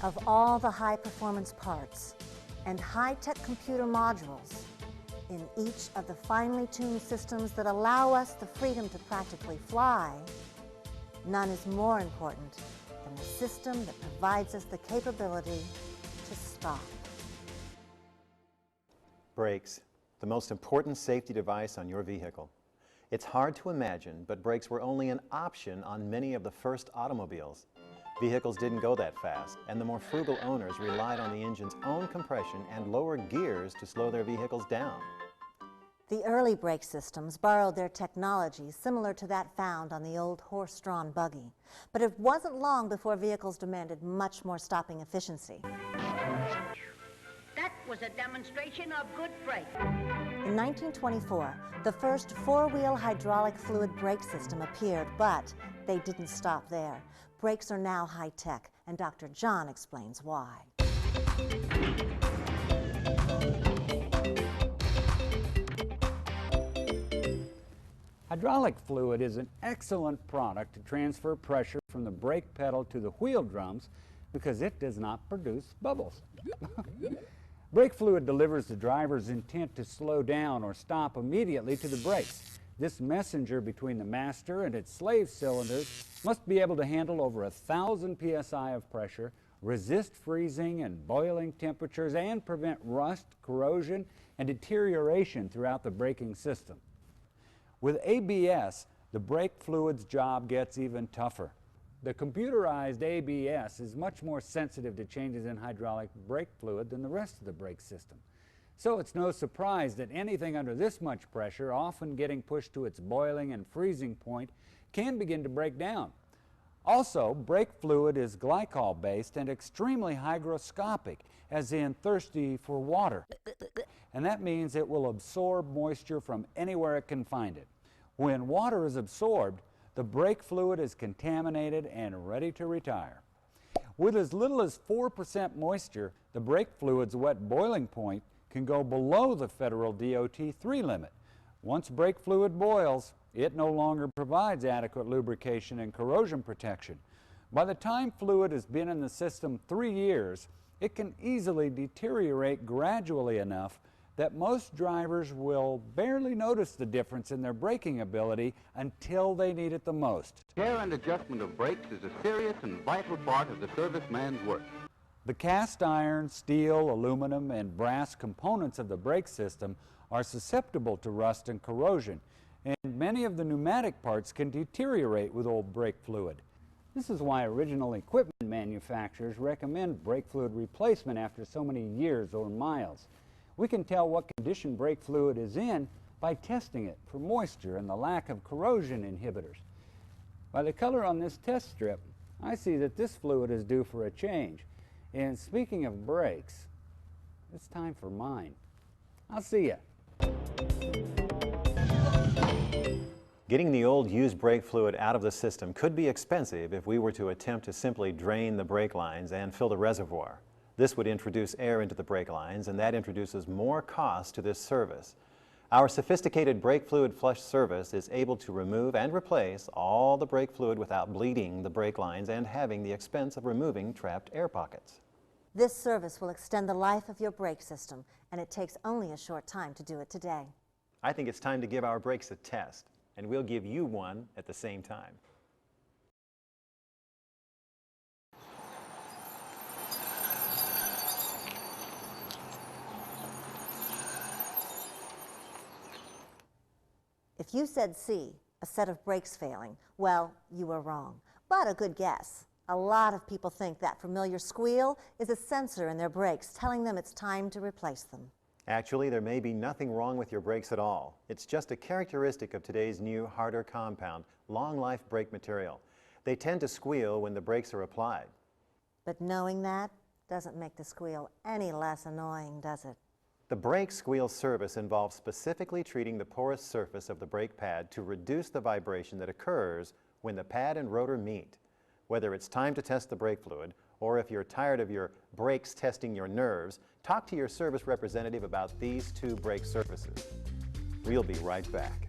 Of all the high-performance parts and high-tech computer modules in each of the finely tuned systems that allow us the freedom to practically fly, none is more important than the system that provides us the capability to stop. Brakes, the most important safety device on your vehicle. It's hard to imagine, but brakes were only an option on many of the first automobiles. Vehicles didn't go that fast, and the more frugal owners relied on the engine's own compression and lower gears to slow their vehicles down. The early brake systems borrowed their technology similar to that found on the old horse-drawn buggy, but it wasn't long before vehicles demanded much more stopping efficiency. That was a demonstration of good brake. In 1924, the first four-wheel hydraulic fluid brake system appeared, but they didn't stop there. Brakes are now high-tech, and Dr. John explains why. Hydraulic fluid is an excellent product to transfer pressure from the brake pedal to the wheel drums because it does not produce bubbles. Brake fluid delivers the driver's intent to slow down or stop immediately to the brakes. This messenger between the master and its slave cylinders must be able to handle over 1,000 psi of pressure, resist freezing and boiling temperatures, and prevent rust, corrosion, and deterioration throughout the braking system. With ABS, the brake fluid's job gets even tougher. The computerized ABS is much more sensitive to changes in hydraulic brake fluid than the rest of the brake system. So it's no surprise that anything under this much pressure, often getting pushed to its boiling and freezing point, can begin to break down. Also, brake fluid is glycol-based and extremely hygroscopic, as in thirsty for water. And that means it will absorb moisture from anywhere it can find it. When water is absorbed, the brake fluid is contaminated and ready to retire. With as little as 4% moisture, the brake fluid's wet boiling point can go below the federal DOT-3 limit. Once brake fluid boils, it no longer provides adequate lubrication and corrosion protection. By the time fluid has been in the system 3 years, it can easily deteriorate gradually enough that most drivers will barely notice the difference in their braking ability until they need it the most. Care and adjustment of brakes is a serious and vital part of the serviceman's work. The cast iron, steel, aluminum, and brass components of the brake system are susceptible to rust and corrosion, and many of the pneumatic parts can deteriorate with old brake fluid. This is why original equipment manufacturers recommend brake fluid replacement after so many years or miles. We can tell what condition brake fluid is in by testing it for moisture and the lack of corrosion inhibitors. By the color on this test strip, I see that this fluid is due for a change. And speaking of brakes, it's time for mine. I'll see ya. Getting the old used brake fluid out of the system could be expensive if we were to attempt to simply drain the brake lines and fill the reservoir. This would introduce air into the brake lines, and that introduces more cost to this service. Our sophisticated brake fluid flush service is able to remove and replace all the brake fluid without bleeding the brake lines and having the expense of removing trapped air pockets. This service will extend the life of your brake system, and it takes only a short time to do it today. I think it's time to give our brakes a test, and we'll give you one at the same time. If you said C, a set of brakes failing, well, you were wrong, but a good guess. A lot of people think that familiar squeal is a sensor in their brakes telling them it's time to replace them. Actually, there may be nothing wrong with your brakes at all. It's just a characteristic of today's new, harder compound, long-life brake material. They tend to squeal when the brakes are applied. But knowing that doesn't make the squeal any less annoying, does it? The brake squeal service involves specifically treating the porous surface of the brake pad to reduce the vibration that occurs when the pad and rotor meet. Whether it's time to test the brake fluid, or if you're tired of your brakes testing your nerves, talk to your service representative about these two brake surfaces. We'll be right back.